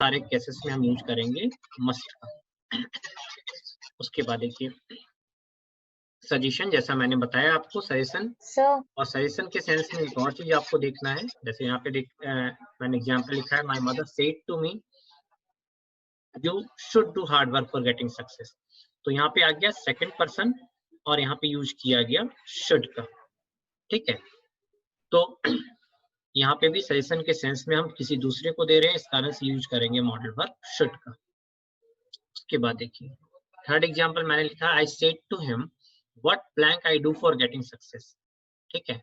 सारे केसेस में हम यूज करेंगे मस्ट का। उसके बाद देखिए सजेशन, जैसा मैंने बताया आपको सजेशन, और सजेशन के सेंस में एक और चीज आपको देखना है। जैसे यहाँ पे मैंने एग्जाम्पल लिखा है, my mother said to me you should do hard work for getting success. तो यहाँ पे आ गया सेकंड पर्सन और यहाँ पे यूज किया गया शुड का। ठीक है, तो यहाँ पे भी सजेशन के सेंस में हम किसी दूसरे को दे रहे हैं, इस कारण से यूज करेंगे मॉडल वर्ब शुड का। उसके बाद देखिए थर्ड एग्जाम्पल मैंने लिखा, I said to him what blank I do for getting success. ठीक है,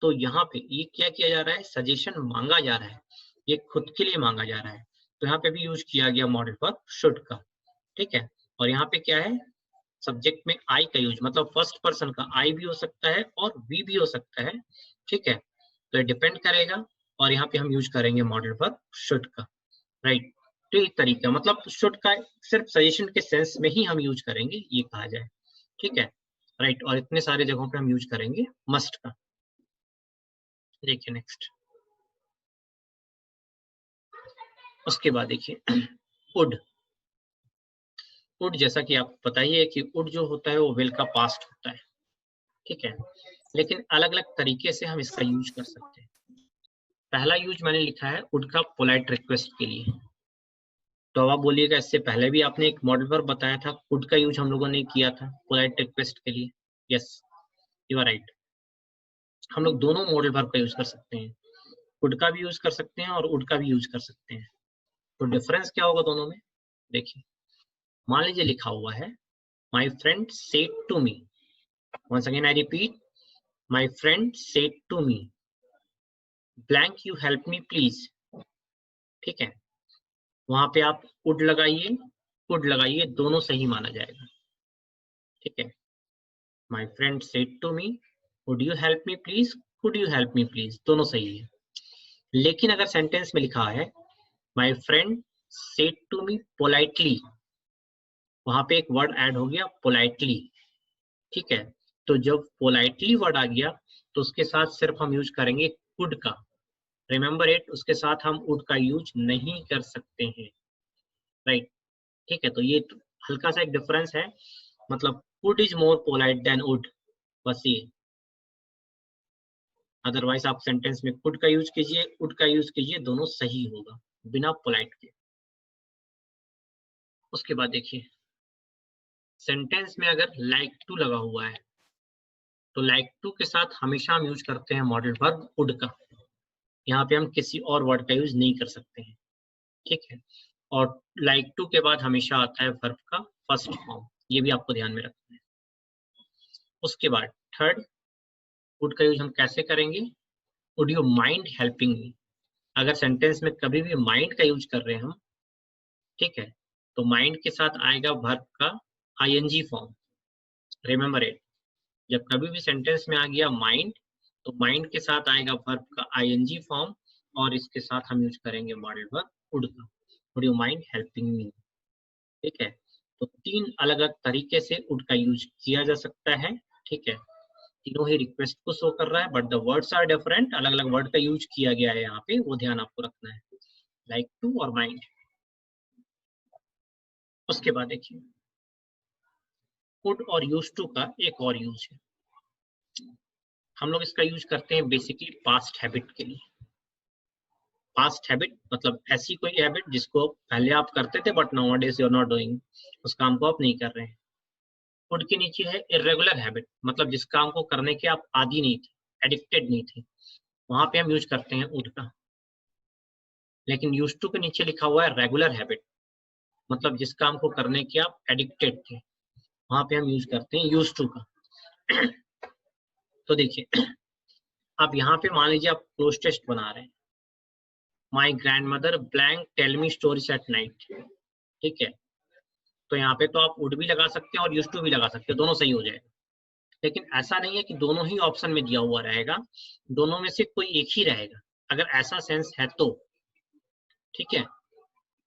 तो यहाँ पे ये क्या किया जा रहा है, सजेशन मांगा जा रहा है, ये खुद के लिए मांगा जा रहा है, तो यहाँ पे भी यूज किया गया मॉडल वर्ब शुड का। ठीक है, और यहाँ पे क्या है, सब्जेक्ट में आई का यूज, मतलब फर्स्ट पर्सन का आई भी हो सकता है और वी भी हो सकता है। ठीक है, तो ये डिपेंड करेगा, और यहाँ पे हम यूज करेंगे मॉडल वर्ब शुड का। राइट, तो एक तरीका, मतलब शुड का सिर्फ सजेशन के सेंस में ही हम यूज करेंगे, ये कहा जाए। ठीक है, राइट, और इतने सारे जगहों पे हम यूज करेंगे मस्ट का। देखिए नेक्स्ट, उसके बाद देखिए वुड। वुड जैसा कि आपको पता ही है कि वुड जो होता है वो विल का पास्ट होता है। ठीक है, लेकिन अलग अलग तरीके से हम इसका यूज कर सकते हैं। पहला यूज मैंने लिखा है वुड का पोलाइट रिक्वेस्ट के लिए। तो अब आप बोलिएगा, इससे पहले भी आपने एक मॉडल वर्ब बताया था, वुड का यूज हम लोगों ने किया था पोलाइट रिक्वेस्ट के लिए। यस, यू आर राइट, हम लोग दोनों मॉडल वर्ब का यूज कर सकते हैं, वुड का भी यूज कर सकते हैं और वुड का भी यूज कर सकते हैं। तो डिफरेंस क्या होगा दोनों में, देखिए मान लीजिए लिखा हुआ है, my friend said to me, once again I repeat, my friend said to me blank you help me please. ठीक है, वहां पे आप वुड लगाइए, वुड लगाइए, दोनों सही माना जाएगा। ठीक है, my friend said to me would you help me please, would you help me please, दोनों सही है। लेकिन अगर सेंटेंस में लिखा है my friend said to me politely, वहां पे एक वर्ड ऐड हो गया पोलाइटली। ठीक है, तो जब पोलाइटली वर्ड आ गया तो उसके साथ सिर्फ हम यूज करेंगे कुड का। रिमेंबर इट, उसके साथ हम वुड का यूज नहीं कर सकते हैं। राइट, ठीक है, तो ये हल्का सा एक डिफरेंस है, मतलब would is more polite than would, बस ये। अदरवाइज आप सेंटेंस में कुड का यूज कीजिए, वुड का यूज कीजिए, दोनों सही होगा बिना पोलाइट के। उसके बाद देखिए सेंटेंस में अगर लाइक टू लगा हुआ है तो लाइक टू के साथ हमेशा हम यूज करते हैं मॉडल वर्ब वुड का। यहाँ पे हम किसी और वर्ड का यूज नहीं कर सकते हैं। ठीक है, और लाइक टू के बाद हमेशा आता है वर्ब का फर्स्ट फॉर्म, ये भी आपको ध्यान में रखना है। उसके बाद थर्ड, वुड का यूज हम कैसे करेंगे, would you mind helping me. अगर सेंटेंस में कभी भी माइंड का यूज कर रहे हैं हम, ठीक है, तो माइंड के साथ आएगा वर्ब का आईएनजी फॉर्म। रिमेंबर इट, जब कभी भी सेंटेंस में आ गया माइंड, तो माइंड के साथ आएगा वर्ब का आईएनजी फॉर्म, और इसके साथ हम यूज करेंगे मॉडल वर्ब वुड का, would you mind helping me. ठीक है, तो तीन अलग अलग तरीके से वुड का यूज किया जा सकता है। ठीक है, तीनों ही रिक्वेस्ट को शो कर रहा है, but the words are different, अलग अलग वर्ड का यूज किया गया है यहाँ पे, वो ध्यान आपको रखना है, लाइक टू और माइंड। उसके बाद देखिए वुड और यूज टू का एक और यूज है, हम लोग इसका यूज करते हैं बेसिकली पास्ट हैबिट के लिए। पास्ट हैबिट मतलब ऐसी कोई हैबिट जिसको पहले आप करते थे but nowadays you are not doing, उस काम को आप नहीं कर रहे हैं। वुड के नीचे है इरेगुलर हैबिट, मतलब जिस काम को करने के आप आदी नहीं थे, एडिक्टेड नहीं थे, वहां पे हम यूज करते हैं वुड का। लेकिन यूज टू के नीचे लिखा हुआ है रेगुलर हैबिट, मतलब जिस काम को करने के आप एडिक्टेड थे, वहां पे हम यूज करते हैं यूज टू का। तो देखिए आप यहाँ पे मान लीजिए आप क्लोज टेस्ट बना रहे हैं, my grand mother blank tell me stories at night. ठीक है, तो यहाँ पे तो आप वुड भी लगा सकते हैं और यूज टू भी लगा सकते हैं, दोनों सही हो जाएगा। लेकिन ऐसा नहीं है कि दोनों ही ऑप्शन में दिया हुआ रहेगा, दोनों में से कोई एक ही रहेगा, अगर ऐसा सेंस है तो। ठीक है,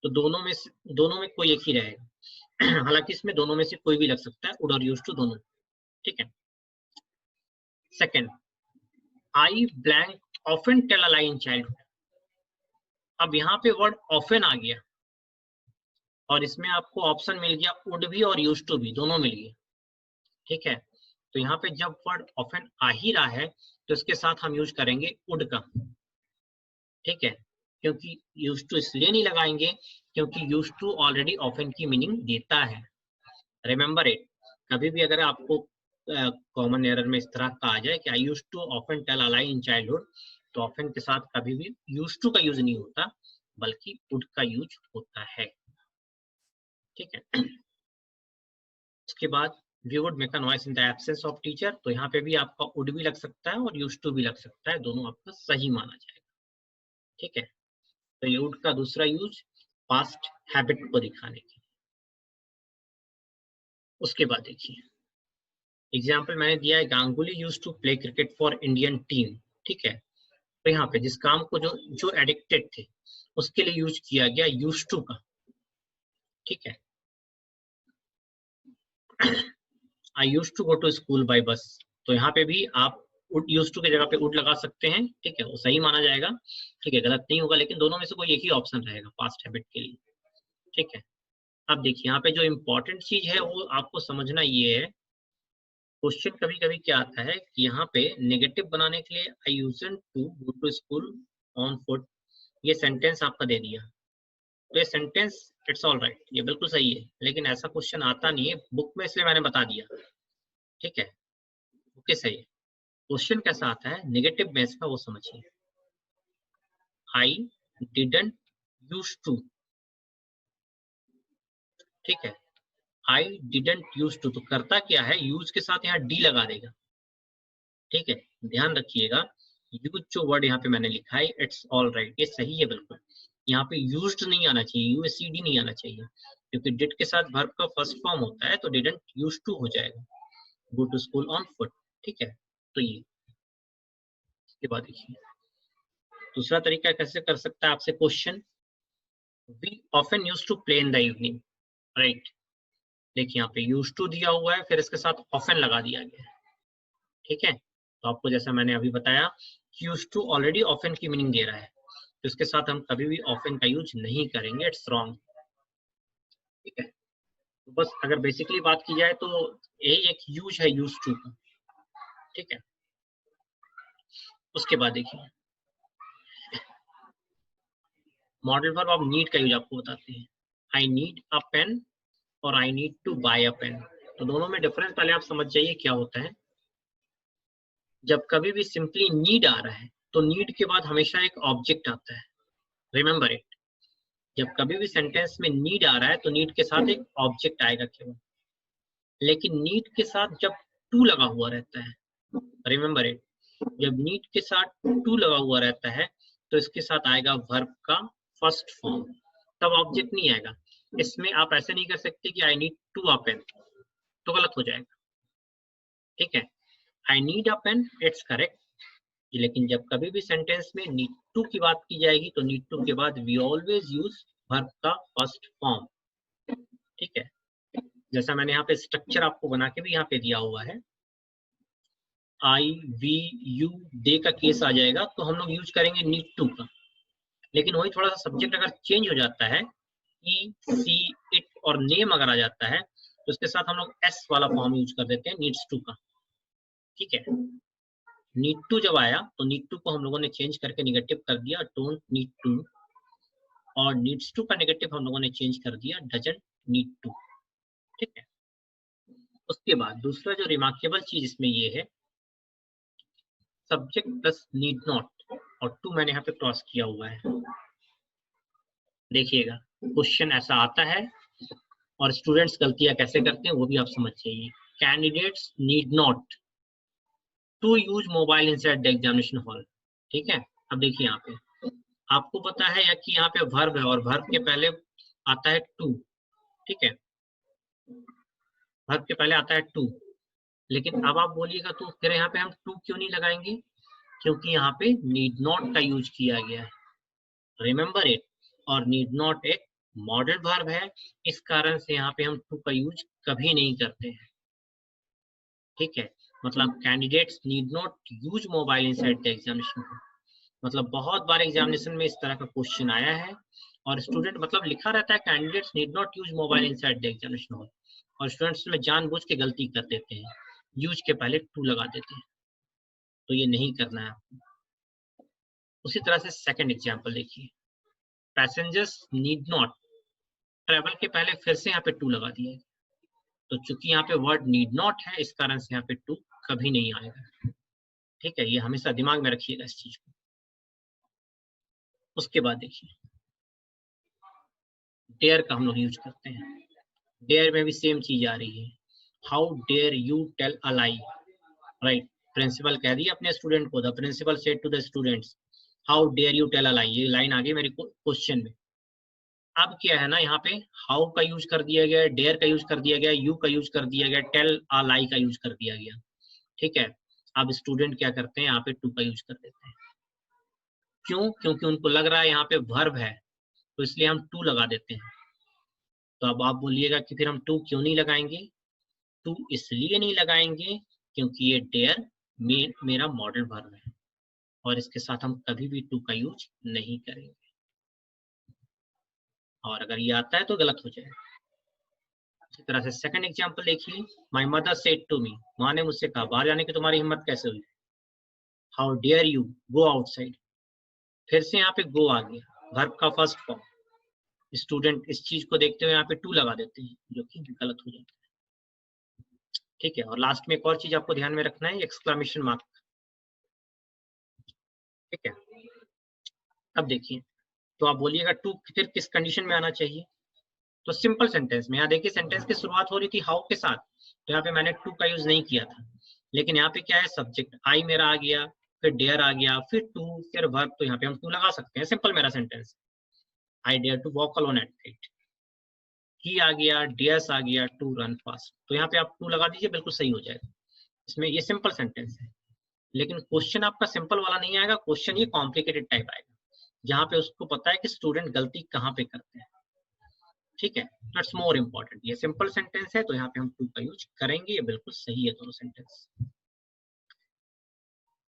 तो दोनों में कोई एक ही रहेगा। हालांकि इसमें दोनों में से कोई भी लग सकता है, वुड और यूज टू दोनों। ठीक है, second, I blank often tell a lie in childhood. अब यहाँ पे वर्ड ऑफन आ गया, और इसमें आपको ऑप्शन मिल गया वुड भी और यूज्ड टू भी, दोनों मिल गए, ठीक है। तो यहाँ पे जब वर्ड ऑफन आ ही रहा है तो इसके साथ हम यूज करेंगे वुड का, ठीक है, क्योंकि यूज्ड टू इसलिए नहीं लगाएंगे क्योंकि यूज्ड टू ऑलरेडी ऑफन की मीनिंग देता है। रिमेंबर इट, कभी भी अगर आपको कॉमन एरर में इस तरह का आ जाए कि I used to often tell a lie in childhood, तो ऑफन के साथ कभी भी यूज्ड टू का यूज नहीं होता बल्कि वुड का यूज होता है, ठीक है। उसके बाद we would make a noise in the absence of teacher, तो यहाँ पे भी आपका वुड भी लग सकता है और यूज्ड टू भी लग सकता है, दोनों आपका सही माना जाएगा, ठीक है। तो ये वुड का दूसरा यूज पास्ट हैबिट को दिखाने की। उसके बाद देखिए एग्जाम्पल मैंने दिया है, Ganguly used to play cricket for Indian team, ठीक है। तो यहाँ पे जिस काम को जो जो एडिक्टेड थे उसके लिए यूज किया गया यूज्ड टू का, ठीक है। I used to go to school by bus, तो यहाँ पे भी आप यूज्ड टू की जगह पे वुड लगा सकते हैं, ठीक है, वो सही माना जाएगा, ठीक है, गलत नहीं होगा, लेकिन दोनों में से कोई एक ही ऑप्शन रहेगा पास्ट हैबिट के लिए, ठीक है। अब देखिए यहाँ पे जो इम्पोर्टेंट चीज है वो आपको समझना ये है, क्वेश्चन कभी कभी क्या आता है कि यहाँ पे नेगेटिव बनाने के लिए I used to go to school on foot, ये सेंटेंस आपका दे दिया, तो ये सेंटेंस इट्स ऑल राइट, ये बिल्कुल सही है, लेकिन ऐसा क्वेश्चन आता नहीं है बुक में, इसलिए मैंने बता दिया, ठीक है। ओके सही है। क्वेश्चन कैसा आता है नेगेटिव में इसका, वो समझिए। आई डिडंट यूज टू, ठीक है, आई डिडंट यूज टू, तो करता क्या है यूज के साथ यहाँ डी लगा देगा, ठीक है। ध्यान रखिएगा यूज जो वर्ड यहाँ पे मैंने लिखा है इट्स ऑल राइट, ये सही है बिल्कुल, यहाँ पे यूज्ड नहीं आना चाहिए, यूएससीडी नहीं आना चाहिए, क्योंकि डिड के साथ वर्ब का फर्स्ट फॉर्म होता है, तो डिडंट यूज टू हो जाएगा, go to school on foot, ठीक है। तो ये इसके बाद देखिए दूसरा तरीका कैसे कर सकता है आपसे question, we often use to play in the evening, right. देखिए यहाँ पे यूज टू दिया हुआ है, फिर इसके साथ ऑफन लगा दिया गया है, ठीक है। तो आपको जैसा मैंने अभी बताया यूज टू ऑलरेडी ऑफन की मीनिंग दे रहा है, तो इसके साथ हम कभी भी ऑफन का यूज नहीं करेंगे, इट्स रॉन्ग, ठीक है। तो बस अगर बेसिकली बात की जाए तो यही एक यूज है यूज टू का, ठीक है। उसके बाद देखिए मॉडल वर्ब ऑफ नीड का यूज आपको बताते हैं, आई नीड अ पेन और I need to buy a pen, तो दोनों में डिफरेंस पहले आप समझ जाइए क्या होता है। जब कभी भी सिंपली नीड आ रहा है तो नीड के बाद हमेशा एक ऑब्जेक्ट आता है, रिमेंबर इट। जब कभी भी सेंटेंस में नीड आ रहा है तो नीड के साथ एक ऑब्जेक्ट आएगा केवल, लेकिन नीड के साथ जब टू लगा हुआ रहता है, रिमेंबर इट, जब नीड के साथ टू लगा हुआ रहता है तो इसके साथ आएगा वर्ब का फर्स्ट फॉर्म, तब ऑब्जेक्ट नहीं आएगा। इसमें आप ऐसे नहीं कर सकते कि I need to a pen, तो गलत हो जाएगा, ठीक है। I need a pen it's correct, लेकिन जब कभी भी सेंटेंस में नीड टू की बात की जाएगी तो नीड टू के बाद वी ऑलवेज यूज वर्ब का फर्स्ट फॉर्म, ठीक है। जैसा मैंने यहाँ पे स्ट्रक्चर आपको बना के भी यहाँ पे दिया हुआ है, आई वी यू दे का केस आ जाएगा तो हम लोग यूज करेंगे नीड टू का, लेकिन वही थोड़ा सा सब्जेक्ट अगर चेंज हो जाता है, ई सी इट और नेम अगर आ जाता है तो उसके साथ हम लोग एस वाला फॉर्म यूज कर देते हैं नीड्स टू का, ठीक है। नीड टू जब आया तो नीड टू को हम लोगों ने चेंज करके निगेटिव कर दिया डोंट नीड टू, और नीड्स टू का नेगेटिव हम लोगों ने चेंज कर दिया डजंट नीड टू, ठीक है। उसके बाद दूसरा जो रिमार्केबल चीज इसमें ये है सब्जेक्ट प्लस नीड नॉट, और टू मैंने यहाँ पे क्रॉस किया हुआ है, देखिएगा क्वेश्चन ऐसा आता है और स्टूडेंट्स गलतियां कैसे करते हैं वो भी आप समझ जाइए। Candidates need not to use mobile inside the examination hall, ठीक है। अब देखिए यहाँ पे आपको पता है या कि यहाँ पे वर्ब है और वर्ब के पहले आता है टू, ठीक है, वर्ब के पहले आता है टू, लेकिन अब आप बोलिएगा तो फिर यहाँ पे हम टू क्यों नहीं लगाएंगे, क्योंकि यहाँ पे नीड नॉट का यूज किया गया है, रिमेंबर इट, और नीड नॉट एक मॉडल वर्ब है, इस कारण से यहाँ पे हम टू का यूज कभी नहीं करते हैं, ठीक है। मतलब candidates need not use mobile inside the examination, मतलब बहुत बार एग्जामिनेशन में इस तरह का क्वेश्चन आया है और स्टूडेंट मतलब लिखा रहता है candidates need not use mobile inside the examination hall, और स्टूडेंट्स में जानबूझ के गलती कर देते हैं, यूज के पहले टू लगा देते हैं, तो ये नहीं करना है। उसी तरह से सेकंड एग्जांपल देखिए, पैसेंजर्स नीड नॉट, ट्रैवल के पहले फिर से यहाँ पे टू लगा दिया है, तो चूंकि यहाँ पे वर्ड नीड नॉट है इस कारण से यहाँ पे टू कभी नहीं आएगा। ठीक है, ये हमेशा दिमाग में रखिएगा इस चीज को। उसके बाद देखिए डेयर का हम लोग यूज करते हैं, डेयर में भी सेम चीज आ रही है, how dare you tell a lie, right. Principal कह दिया अपने स्टूडेंट को, the principal said to the students how dare you tell a lie, ये लाइन आ गई मेरे क्वेश्चन में। अब क्या है ना, यहाँ पे हाउ का यूज कर दिया गया, डेयर का यूज कर दिया गया, यू का यूज कर दिया गया, टेल अ लाई का यूज कर दिया गया। ठीक है, अब स्टूडेंट क्या करते हैं, यहाँ पे टू का यूज कर देते हैं। क्यों? क्योंकि उनको लग रहा है यहाँ पे वर्ब है, तो इसलिए हम टू लगा देते हैं। तो अब आप बोलिएगा कि फिर हम टू क्यों नहीं लगाएंगे? टू इसलिए नहीं लगाएंगे क्योंकि ये डेयर मेरा मॉडल वर्ब है, और इसके साथ हम कभी भी टू का यूज नहीं करेंगे, और अगर ये आता है तो गलत हो जाएगा। इसी तरह से सेकंड एग्जांपल देखिए, my mother said to me, माँ ने मुझसे कहा बाहर जाने की तुम्हारी हिम्मत कैसे हुई, how dare you go outside, फिर से यहाँ पे गो आ गया, वर्ब का फर्स्ट फॉर्म। स्टूडेंट इस चीज को देखते हुए यहाँ पे टू लगा देते हैं, जो कि गलत हो जाता है। ठीक है, और लास्ट में एक और चीज आपको ध्यान में रखना है, एक्सक्लेमेशन मार्क। ठीक है, अब देखिए, तो आप बोलिएगा टू फिर किस कंडीशन में आना चाहिए, तो सिंपल सेंटेंस में। यहाँ देखिए सेंटेंस की शुरुआत हो रही थी हाउ के साथ, तो यहाँ पे मैंने टू का यूज नहीं किया था, लेकिन यहाँ पे क्या है, सब्जेक्ट आई मेरा आ गया, फिर डेयर आ गया, फिर टू, फिर वर्ब, तो यहाँ पे हम टू लगा सकते हैं। सिंपल मेरा sentence, I dare to walk alone at night, ही आ गया, डेयर्स आ गया, टू रन फास्ट, तो यहाँ पे आप टू लगा दीजिए, बिल्कुल सही हो जाएगा। इसमें ये सिंपल सेंटेंस है, लेकिन क्वेश्चन आपका सिंपल वाला नहीं आएगा, क्वेश्चन ये कॉम्प्लिकेटेड टाइप आएगा, जहाँ पे उसको पता है कि स्टूडेंट गलती कहाँ पे करते हैं। ठीक है, दैट्स मोर इम्पोर्टेंट। ये सिंपल सेंटेंस है तो यहाँ पे हम टू का यूज करेंगे, ये बिल्कुल सही है दोनों सेंटेंस।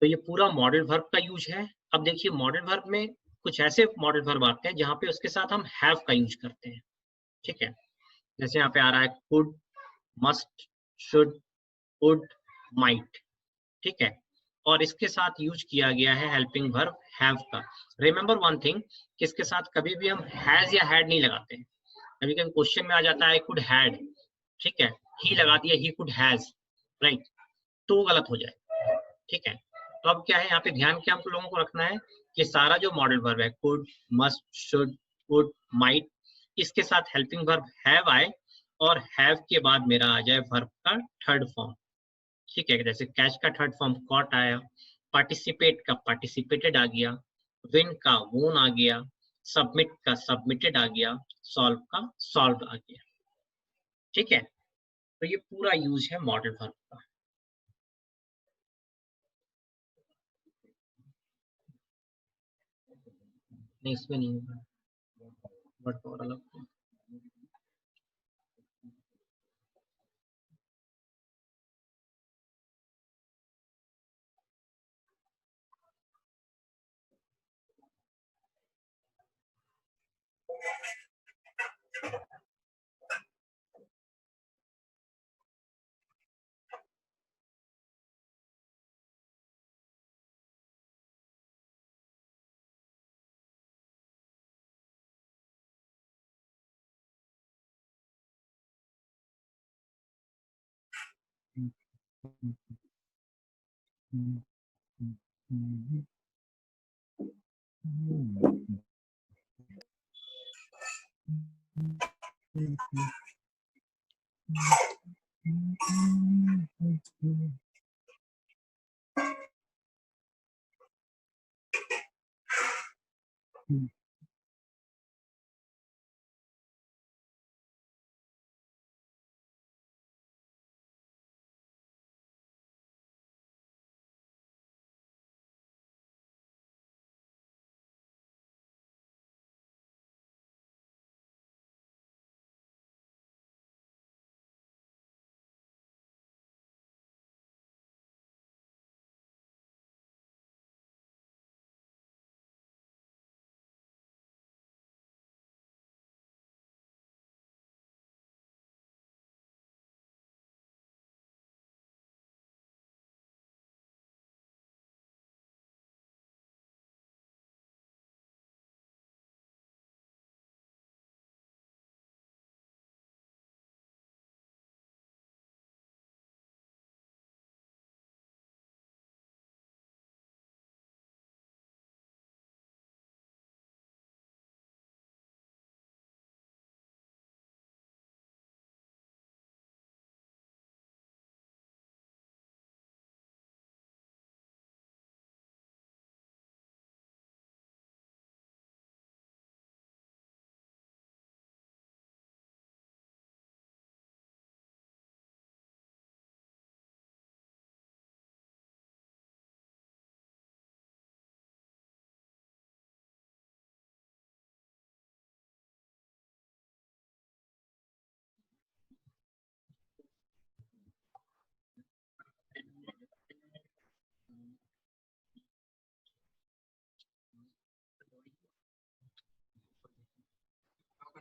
तो ये पूरा मॉडल वर्ब का यूज है। अब देखिए मॉडल वर्ब में कुछ ऐसे मॉडल वर्ब आते हैं जहाँ पे उसके साथ हम हैव का यूज करते हैं। ठीक है, जैसे यहाँ पे आ रहा है could, must, should, would, might. ठीक है, और इसके साथ यूज किया गया है हेल्पिंग वर्ब हैव का। रिमेंबर वन थिंग, कि इसके साथ कभी भी हम हैज या हैड नहीं लगाते हैं। कभी कभी क्वेश्चन में आ जाता है कुड हैड, ठीक है, ही लगा दिया, ही कुड हैज, राइट, तो गलत हो जाए। ठीक है, तो अब क्या है, यहाँ पे ध्यान क्या हम लोगों को रखना है कि सारा जो मॉडल वर्ब है, could, must, should, would, might, इसके साथ हेल्पिंग वर्ब हैव आए, और हैव के बाद मेरा आ जाए वर्ब का थर्ड फॉर्म। ठीक है, जैसे कैच का थर्ड फॉर्म कॉट आया, पार्टिसिपेट का पार्टिसिपेटेड आ गया, विन का वोन आ गया, सबमिट का सबमिटेड आ गया, सॉल्व का सॉल्व आ गया। ठीक है, तो ये पूरा यूज है मॉडल वर्ब का। नहीं, इसमें नहीं होगा, बट और अलग।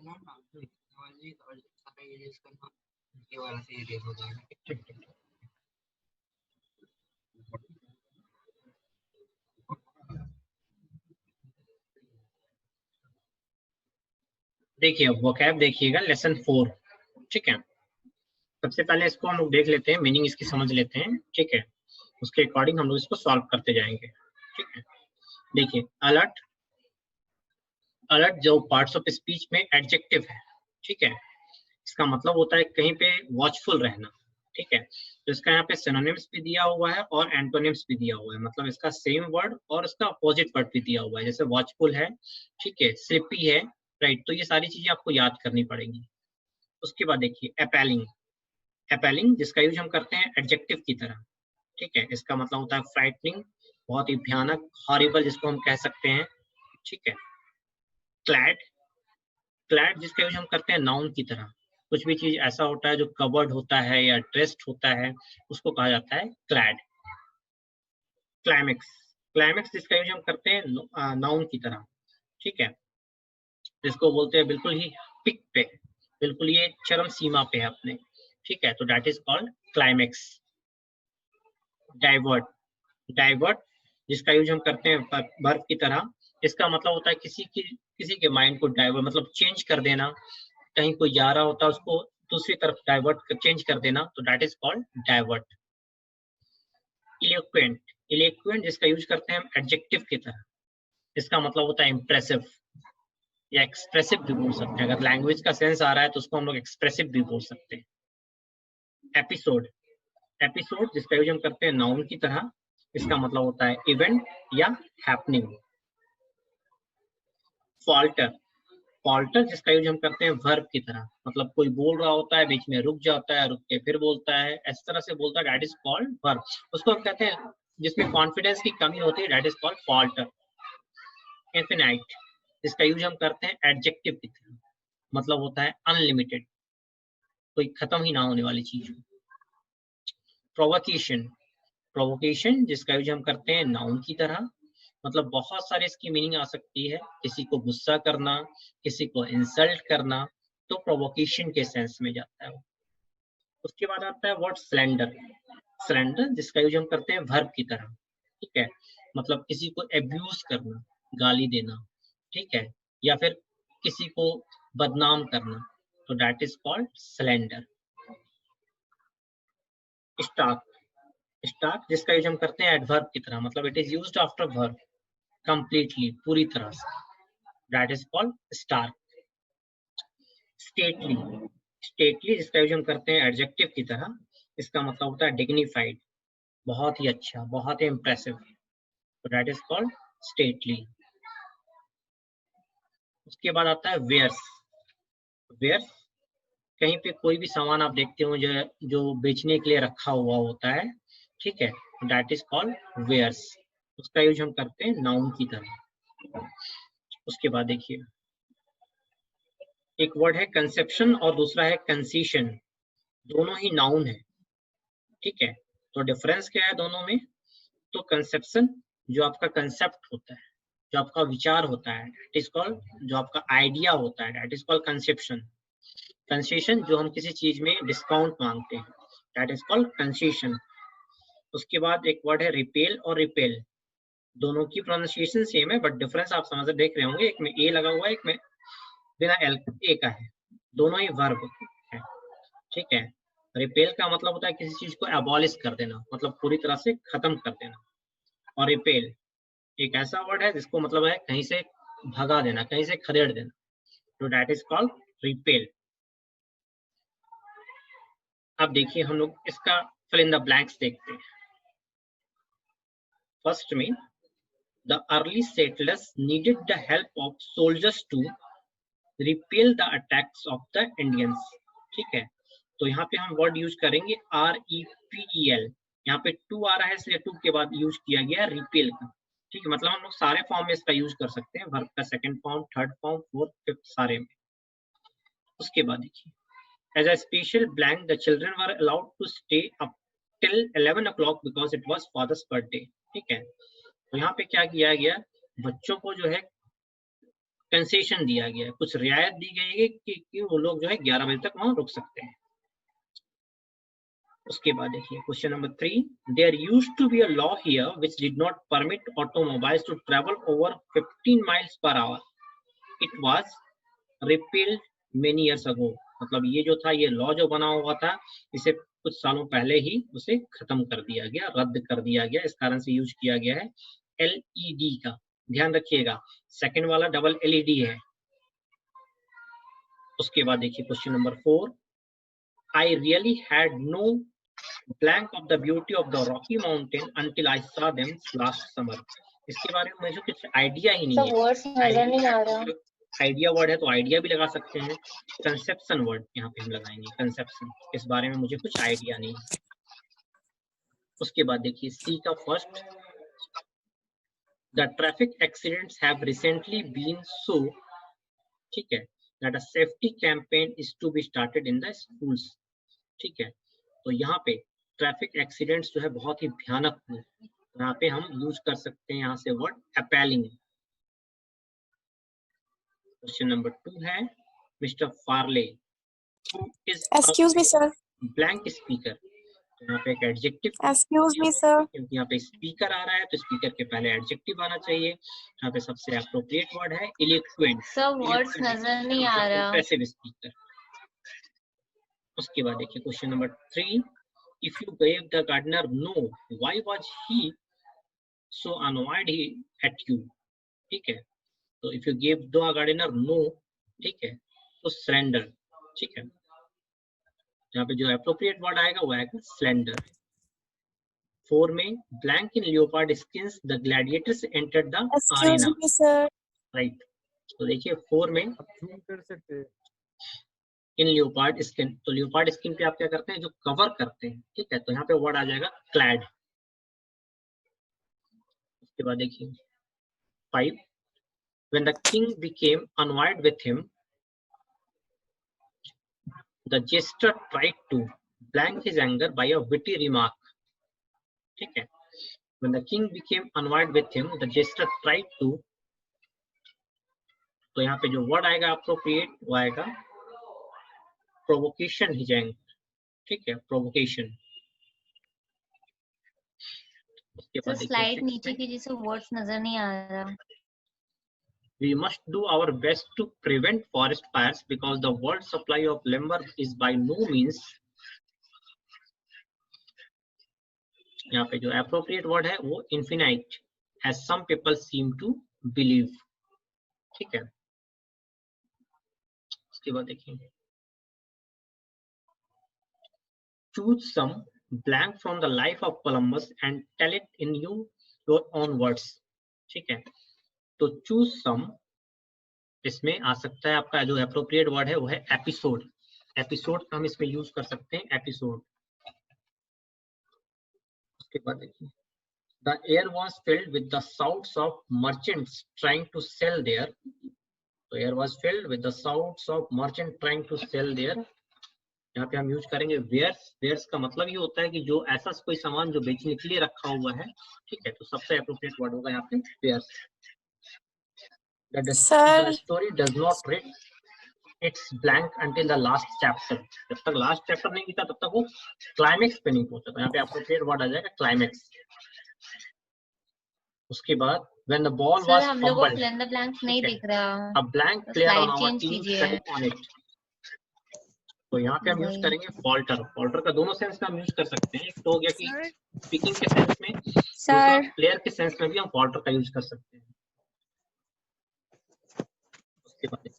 करना ना, और सारा इरेज करना, ये वाला से इरेज हो जाएगा। ठीक ठीक। देखिए वोकैब देखिएगा लेसन 4, ठीक है। सबसे पहले इसको हम लोग देख लेते हैं, मीनिंग इसकी समझ लेते हैं, ठीक है। उसके अकॉर्डिंग हम लोग इसको सॉल्व करते जाएंगे, ठीक है। देखिए अलर्ट, अलर्ट जो पार्ट्स ऑफ स्पीच में एडजेक्टिव है, ठीक है। इसका मतलब होता है कहीं पे वॉचफुल रहना, ठीक है। तो इसका यहाँ पे सिनोनिम्स भी दिया हुआ है और एंटोनिम्स भी दिया हुआ है, मतलब इसका सेम वर्ड और इसका अपोजिट वर्ड भी दिया हुआ है। जैसे वॉचफुल है, ठीक है, स्लिपी है, राइट। तो ये सारी चीजें आपको याद करनी पड़ेगी। उसके बाद देखिए एपेलिंग, एपेलिंग जिसका यूज हम करते हैं एडजेक्टिव की तरह, ठीक है। इसका मतलब होता है फ्राइटनिंग, बहुत ही भयानक, हॉरिबल जिसको हम कह सकते हैं, ठीक है। क्लैड, क्लैड जिसका यूज हम करते हैं नाउन की तरह, कुछ भी चीज ऐसा होता है जो कवर्ड होता है या ड्रेस्ड होता है, उसको कहा जाता है क्लैड। क्लाइमेक्स, क्लाइमेक्स जिसका यूज हम करते हैं नाउन की तरह, ठीक है। जिसको बोलते हैं बिल्कुल ही पिक पे, बिल्कुल ये चरम सीमा पे है अपने, ठीक है। तो that is called climax. Divert, divert जिसका यूज हम करते हैं वर्ब की तरह, इसका मतलब होता है किसी के माइंड को डाइवर्ट, मतलब चेंज कर देना, कहीं कोई जा रहा होता है उसको दूसरी तरफ डाइवर्ट चेंज कर देना, तो that is called divert. Eloquent, eloquent जिसका यूज करते हैं हम एडजेक्टिव की तरह, इसका मतलब होता है इंप्रेसिव या एक्सप्रेसिव भी बोल सकते हैं। अगर लैंग्वेज का सेंस आ रहा है तो उसको हम लोग एक्सप्रेसिव भी बोल सकते हैं। एपिसोड, एपिसोड जिसका यूज हम करते हैं नाउन की तरह, इसका मतलब होता है इवेंट या हैपनिंग। फॉल्टर, फॉल्टर जिसका यूज हम करते हैं वर्ब की तरह, मतलब कोई बोल रहा होता है बीच में रुक जाता है, रुक के फिर बोलता है, इस तरह से बोलता है, दैट इज कॉल्ड वर्ब। उसको हम कहते हैं जिसमें कॉन्फिडेंस की कमी होती है, that is called falter. Infinite जिसका यूज हम करते हैं एडजेक्टिव की तरह, मतलब होता है अनलिमिटेड, कोई खत्म ही ना होने वाली चीज। प्रोवोकेशन, प्रोवोकेशन जिसका यूज हम करते हैं नाउन की तरह, मतलब बहुत सारे इसकी मीनिंग आ सकती है, किसी को गुस्सा करना, किसी को इंसल्ट करना, तो प्रोवोकेशन के सेंस में जाता है वो। उसके बाद आता है वर्ड स्लेंडर, स्लेंडर जिसका यूज हम करते हैं वर्ब की तरह, ठीक है। मतलब किसी को एब्यूज करना, गाली देना, ठीक है, या फिर किसी को बदनाम करना, तो that is called slander. Stark, stark जिसका यूज हम करते हैं एडवर्ब की तरह, मतलब it is used after verb completely, पूरी तरह से, that is called stark. Stately, stately जिसका यूज हम करते हैं एडजेक्टिव की तरह, इसका मतलब होता है डिग्निफाइड, बहुत ही अच्छा, बहुत ही इंप्रेसिव, तो दैट इज कॉल्ड स्टेटली। उसके बाद आता है वेयर्स, वेयर्स कहीं पे कोई भी सामान आप देखते हो जो बेचने के लिए रखा हुआ होता है, ठीक है, दैट इज कॉल्ड वेयर्स। उसका यूज हम करते हैं नाउन की तरह। उसके बाद देखिए एक वर्ड है कंसेप्शन और दूसरा है कंसीशन, दोनों ही नाउन है, ठीक है। तो डिफरेंस क्या है दोनों में? तो कंसेप्शन जो आपका कंसेप्ट होता है, जो आपका विचार होता है, दैट इज कॉल्ड, जो आपका आइडिया होता है, that is called conception. Concession जो हम किसी चीज में डिस्काउंट मांगते हैं, दैट इज कॉल्ड कंसेशन। उसके बाद एक वर्ड है रिपेल और रिपेल, दोनों की प्रोनाउंसिएशन सेम है बट डिफरेंस आप समझ देख रहे होंगे, एक में ए लगा हुआ है, एक में बिना एल ए का है, दोनों ही वर्ब है, ठीक है। रिपेल का मतलब होता है किसी चीज को एबॉलिश कर देना, मतलब पूरी तरह से खत्म कर देना, और रिपेल एक ऐसा वर्ड है जिसको मतलब है कहीं से भगा देना, कहीं से खदेड़ देना, तो दैट इज कॉल्ड रिपेल। अब देखिए हम लोग इसका फिल इन द ब्लैंक्स देखते हैं। फर्स्ट में the early settlers needed the help of soldiers to repel the attacks of the Indians, ठीक है। तो यहाँ पे हम वर्ड यूज करेंगे REPEL, यहाँ पे टू आ रहा है इसलिए टू के बाद यूज किया गया रिपेल का, ठीक है। मतलब हम लोग सारे फॉर्म में इसका यूज कर सकते हैं, वर्ब का second form, third form, fourth, fifth, सारे में। उसके बाद देखिए as a special blank the children were allowed to stay up till 11 o'clock because it was father's birthday, ठीक है। तो यहाँ पे क्या किया गया, बच्चों को जो है कंसेशन दिया गया है, कुछ रियायत दी गई है कि वो लोग जो है 11 बजे तक वहां रुक सकते हैं। उसके बाद देखिए question number 3, there used to be a law here which did not permit automobiles to travel over 15 miles per hour, it was repealed many years ago. मतलब ये जो था, ये लॉ जो बना हुआ था, इसे कुछ सालों पहले ही उसे खत्म कर दिया गया, रद्द कर दिया गया। इस कारण से यूज किया गया है एलईडी का, ध्यान रखिएगा। सेकंड वाला डबल एलईडी है। उसके बाद देखिए question number 4, I really had no blank of the beauty of the Rocky Mountain until I saw them last summer। इसके बारे में मुझे कुछ आइडिया ही नहीं है। वर्ड्स नजर नहीं आ रहा। आइडिया वर्ड है तो आइडिया भी लगा सकते हैं। कंसेप्शन वर्ड यहाँ पे हम लगाएंगे, कंसेप्शन। इस बारे में मुझे कुछ आइडिया नहीं है। उसके बाद देखिए सी का first, the traffic accidents have recently been so, ठीक है, that a safety campaign is to be started in the schools. ठीक है, तो यहाँ पे ट्रैफिक एक्सीडेंट्स जो है बहुत ही भयानक हुए, यहाँ पे हम यूज कर सकते हैं यहाँ से वर्ड अपैलिंग। क्वेश्चन नंबर 2 है, mister Farley excuse me sir, blank speaker. यहाँ पे एक एडजेक्टिव, एक्सक्यूज मी सर, क्योंकि यहाँ पे स्पीकर आ रहा है तो स्पीकर के पहले एडजेक्टिव आना चाहिए। यहाँ पे सबसे एप्रोप्रिएट वर्ड है इलेक्ट्वेंट। सर वर्ड्स नजर नहीं आ रहा। Passive speaker. उसके बाद देखिए question number 3, if you gave the gardener no, why was he so annoyed at you। ठीक है, तो if you gave the gardener no, ठीक है, तो surrender। ठीक है, यहाँ पे जो appropriate word आएगा वो आएगा slender। 4 में blank in leopard skins the gladiators entered the excuse arena। Me sir, right, तो देखिए 4 में जूम कर सकते हैं। इन लियोपार्ड स्किन, तो लियोपार्ड स्किन पे आप क्या करते हैं, जो कवर करते हैं। ठीक है, तो यहाँ पे वर्ड आ जाएगा क्लैड। उसके बाद देखिए 5, when the king became annoyed with him, the jester tried to blank his anger by a witty remark। ठीक है, when the king became annoyed with him, the jester tried to, तो यहाँ पे जो वर्ड आएगा अप्रोप्रिएट वो आएगा provocation ही जाएंगे। ठीक है, प्रोवोकेशन। उसके बाद स्लाइड नीचे की जैसे वर्ड्स नजर नहीं आ रहा। We must do our best to prevent forest fires because the world supply of lumber is by no means, यहाँ पे जो appropriate word है वो infinite, as some people seem to believe। ठीक है, उसके बाद देखिए choose some blank from the life of Columbus and tell it in your own words। ठीक है, तो choose some, इसमें आ सकता है आपका जो appropriate word है वो है एपिसोड। एपिसोड का हम इसमें यूज कर सकते हैं, एपिसोड। उसके बाद देखिए the air was filled with the shouts of merchants trying to sell their, तो air was filled with the shouts of merchants trying to sell their, यहाँ पे हम यूज करेंगे वेयर्स। वेयर्स का मतलब ये होता है कि जो ऐसा कोई सामान जो बेचने के लिए रखा हुआ है। ठीक है, तो सबसे एप्रोप्रिएट वर्ड होगा यहाँ पे wears. The story does not read its blank until the last chapter। जब तक लास्ट चैप्टर नहीं लिखा तब तक वो क्लाइमेक्स पे नहीं पहुंचा। तो यहाँ पे एप्रोप्रिएट वर्ड आ जाएगा क्लाइमेक्स। उसके बाद when the ball was हम लोगों को fumbled, fill in the blanks नहीं दिख रहा। a blank player on our change team कीजिए। fell on it। तो यहाँ पे हम यूज करेंगे फॉल्टर। फॉल्टर का दोनों सेंस में हम यूज कर सकते हैं। एक तो हो गया कि स्पीकिंग के सेंस में, दूसरा प्लेयर के सेंस में भी हम फॉल्टर का यूज कर सकते हैं। उसके बाद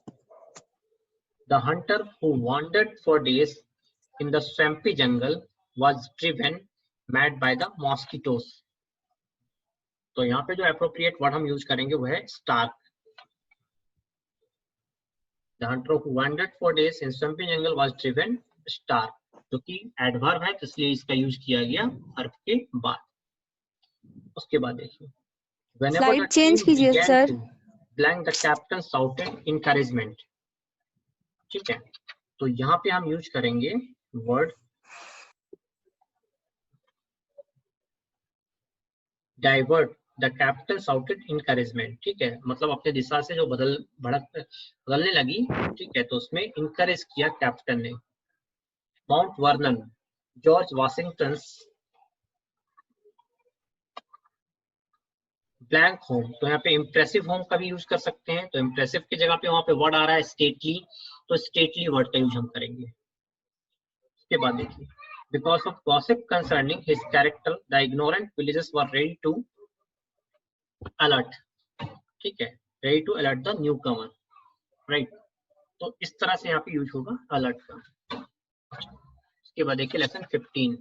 the hunter who wandered for days in the swampy jungle was driven mad by the mosquitoes। तो यहाँ पे जो एप्रोप्रिएट वर्ड हम यूज करेंगे वो है Stark. The hunter who wandered for days in swampy jungle was driven stark, जो कि एडवर्ब है तो इसलिए इसका यूज किया गया वर्ब के बाद। उसके बाद देखिए स्लाइड चेंज कीजिए sir. blank the captain shouted encouragement। ठीक है, तो यहाँ पे हम यूज करेंगे word divert the capital shouted encouragement, ठीक है, मतलब अपने दिशा से जो बदलने लगी, ठीक है, तो उसमें इनकरेज किया कैप्टन ने। Mount Vernon, George Washington blank home, तो यहाँ पे इम्प्रेसिव होम का भी यूज कर सकते हैं, तो इम्प्रेसिव की जगह पे वहां पे वर्ड आ रहा है स्टेटली, तो स्टेटली वर्ड का यूज हम करेंगे। उसके बाद देखिए, because of gossip concerning his character the ignorant villages were ready to alert, ठीक है, ready to alert the newcomer, right, तो इस तरह से यहाँ पे यूज होगा अलर्ट का। उसके बाद देखिए लेसन 15,